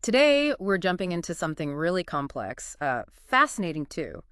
Today, we're jumping into something really complex, fascinating too,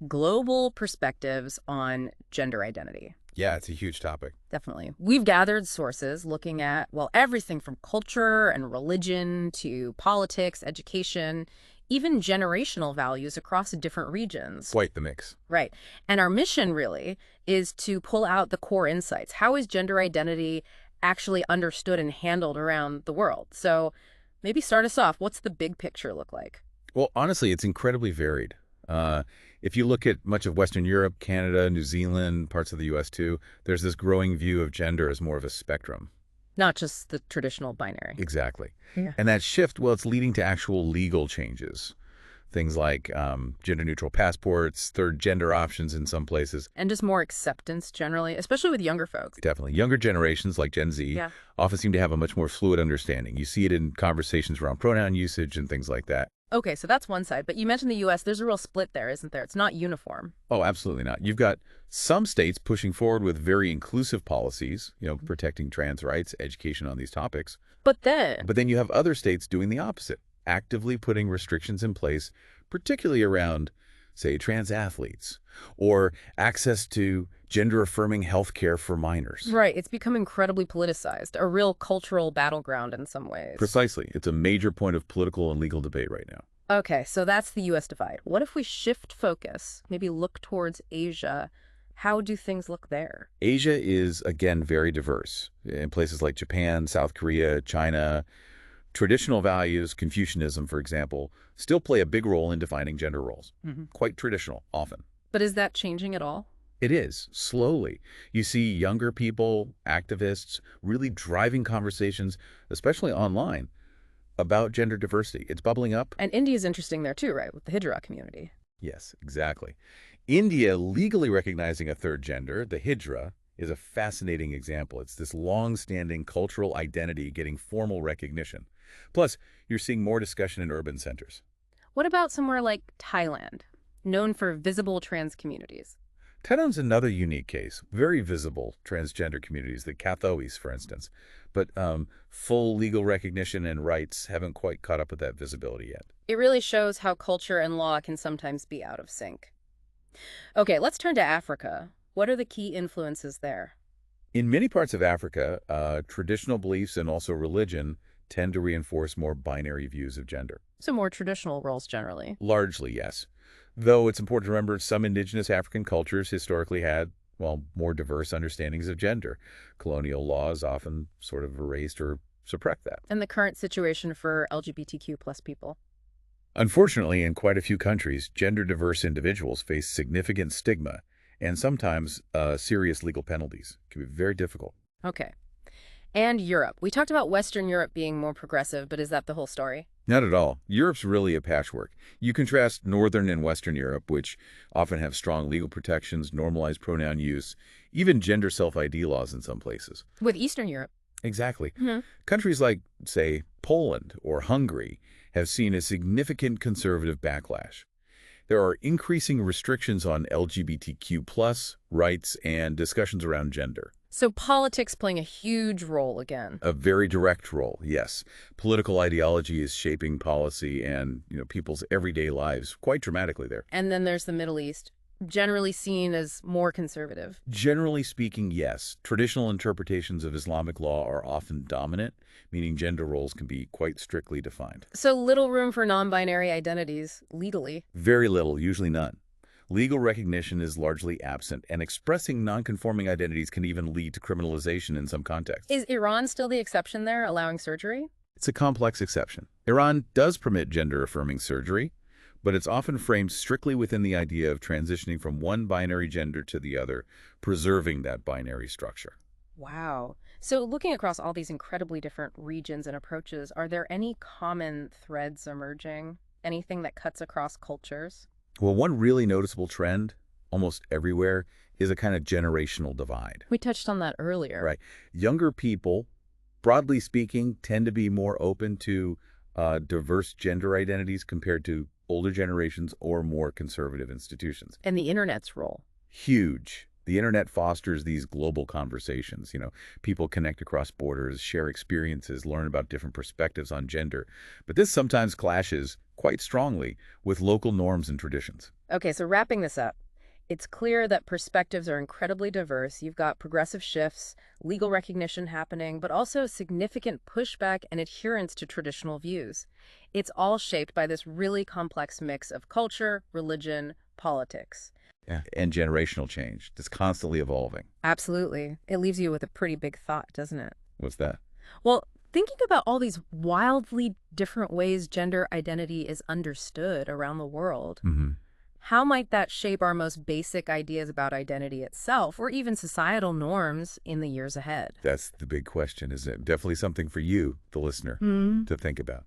global perspectives on gender identity. Yeah, it's a huge topic. Definitely. We've gathered sources looking at, well, everything from culture and religion to politics, education, even generational values across different regions. Quite the mix. Right. And our mission really is to pull out the core insights. How is gender identity actually understood and handled around the world? So maybe start us off. What's the big picture look like? Well, honestly, it's incredibly varied. Uh, if you look at much of Western Europe, Canada, New Zealand, parts of the U.S. too, there's this growing view of gender as more of a spectrum. Not just the traditional binary. Exactly. Yeah. And that shift, well, it's leading to actual legal changes. Things like gender-neutral passports, third gender options in some places. And just more acceptance generally, especially with younger folks. Definitely. Younger generations like Gen Z Yeah. often seem to have a much more fluid understanding. You see it in conversations around pronoun usage and things like that. Okay, so that's one side. But you mentioned the U.S. There's a real split there, isn't there? It's not uniform. Oh, absolutely not. You've got some states pushing forward with very inclusive policies, protecting trans rights, education on these topics. But then, But then you have other states doing the opposite, actively putting restrictions in place, particularly around, say, trans athletes or access to gender-affirming health care for minors. right, it's become incredibly politicized, a real cultural battleground in some ways. Precisely. It's a major point of political and legal debate right now. Okay, so that's the U.S. divide. What if we shift focus, maybe look towards Asia? How do things look there? Asia is, again, very diverse. In places like Japan, South Korea, China, traditional values, Confucianism, for example, still play a big role in defining gender roles. Quite traditional, often. But is that changing at all? It is, slowly. You see younger people, activists, really driving conversations, especially online, about gender diversity. It's bubbling up. And India is interesting there too, right, with the Hijra community. Yes, exactly. India legally recognizing a third gender, the Hijra, is a fascinating example. It's this long-standing cultural identity getting formal recognition. Plus, you're seeing more discussion in urban centers. What about somewhere like Thailand, known for visible trans communities? Thailand's another unique case. Very visible transgender communities, the Kathois, for instance. But full legal recognition and rights haven't quite caught up with that visibility yet. It really shows how culture and law can sometimes be out of sync. Okay, let's turn to Africa. What are the key influences there? In many parts of Africa, traditional beliefs and also religion tend to reinforce more binary views of gender. So more traditional roles generally. Largely, yes. Though it's important to remember some indigenous African cultures historically had, well, more diverse understandings of gender. Colonial laws often sort of erased or suppressed that. And the current situation for LGBTQ plus people. Unfortunately, in quite a few countries, gender-diverse individuals face significant stigma and sometimes serious legal penalties. It can be very difficult. Okay. And Europe. We talked about Western Europe being more progressive, but is that the whole story? Not at all. Europe's really a patchwork. You contrast Northern and Western Europe, which often have strong legal protections, normalized pronoun use, even gender self-ID laws in some places. With Eastern Europe. Exactly. Countries like, say, Poland or Hungary have seen a significant conservative backlash. There are increasing restrictions on LGBTQ+ rights and discussions around gender. So politics playing a huge role again. A very direct role, yes. Political ideology is shaping policy and, people's everyday lives quite dramatically there. And then there's the Middle East, generally seen as more conservative. Generally speaking, yes. Traditional interpretations of Islamic law are often dominant, meaning gender roles can be quite strictly defined. So little room for non-binary identities legally. Very little, usually none. Legal recognition is largely absent, and expressing nonconforming identities can even lead to criminalization in some contexts. Is Iran still the exception there, allowing surgery? It's a complex exception. Iran does permit gender-affirming surgery, but it's often framed strictly within the idea of transitioning from one binary gender to the other, preserving that binary structure. Wow. So looking across all these incredibly different regions and approaches, are there any common threads emerging? Anything that cuts across cultures? Well, one really noticeable trend, almost everywhere, is a kind of generational divide. We touched on that earlier. Right. Younger people, broadly speaking, tend to be more open to diverse gender identities compared to older generations or more conservative institutions. And the internet's role. Huge. The internet fosters these global conversations. People connect across borders, share experiences, learn about different perspectives on gender. But this sometimes clashes quite strongly with local norms and traditions. Okay, so wrapping this up, it's clear that perspectives are incredibly diverse. You've got progressive shifts, legal recognition happening, but also significant pushback and adherence to traditional views. It's all shaped by this really complex mix of culture, religion, politics. Yeah. And generational change that's constantly evolving. Absolutely. It leaves you with a pretty big thought, doesn't it? What's that? Well, thinking about all these wildly different ways gender identity is understood around the world, Hmm. how might that shape our most basic ideas about identity itself, or even societal norms in the years ahead? That's the big question, isn't it? Definitely something for you, the listener, Hmm. to think about.